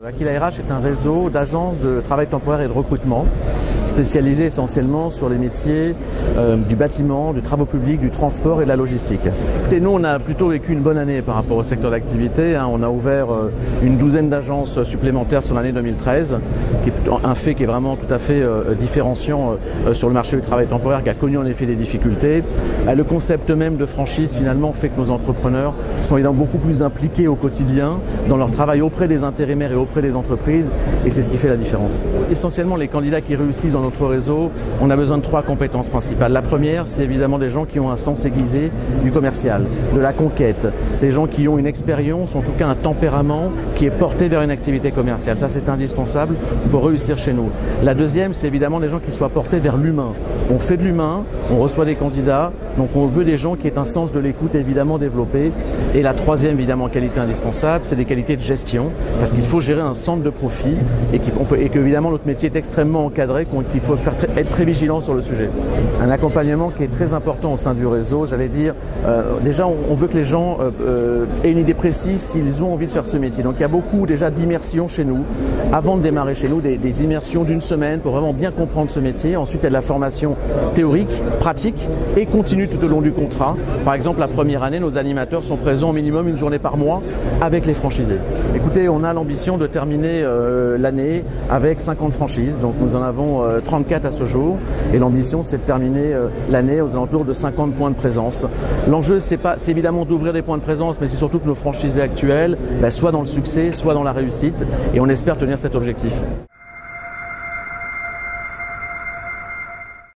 Aquila RH est un réseau d'agences de travail temporaire et de recrutement spécialisé essentiellement sur les métiers du bâtiment, du travaux publics, du transport et de la logistique. Écoutez, nous, on a plutôt vécu une bonne année par rapport au secteur d'activité. On a ouvert une douzaine d'agences supplémentaires sur l'année 2013, qui est un fait qui est vraiment tout à fait différenciant sur le marché du travail temporaire, qui a connu en effet des difficultés. Le concept même de franchise, finalement, fait que nos entrepreneurs sont évidemment beaucoup plus impliqués au quotidien dans leur travail auprès des intérimaires et auprès des entreprises, et c'est ce qui fait la différence. Essentiellement, les candidats qui réussissent dans notre réseau, on a besoin de 3 compétences principales. La première, c'est évidemment des gens qui ont un sens aiguisé du commercial, de la conquête. C'est des gens qui ont une expérience, en tout cas un tempérament qui est porté vers une activité commerciale. Ça, c'est indispensable pour réussir chez nous. La deuxième, c'est évidemment des gens qui soient portés vers l'humain. On fait de l'humain, on reçoit des candidats, donc on veut des gens qui aient un sens de l'écoute évidemment développé. Et la troisième, évidemment, qualité indispensable, c'est des qualités de gestion, parce qu'il faut gérer un centre de profit et que évidemment notre métier est extrêmement encadré, qu'il faut être très vigilant sur le sujet. Un accompagnement qui est très important au sein du réseau, j'allais dire, déjà on veut que les gens aient une idée précise s'ils ont envie de faire ce métier. Donc il y a beaucoup déjà d'immersion chez nous, avant de démarrer chez nous, des immersions d'une semaine pour vraiment bien comprendre ce métier. Ensuite il y a de la formation théorique, pratique et continue tout au long du contrat. Par exemple, la première année, nos animateurs sont présents au minimum une journée par mois avec les franchisés. Écoutez, on a l'ambition de terminer l'année avec 50 franchises, donc nous en avons 34 à ce jour, et l'ambition c'est de terminer l'année aux alentours de 50 points de présence. L'enjeu c'est évidemment d'ouvrir des points de présence, mais c'est surtout que nos franchisés actuels soient dans le succès, soit dans la réussite, et on espère tenir cet objectif.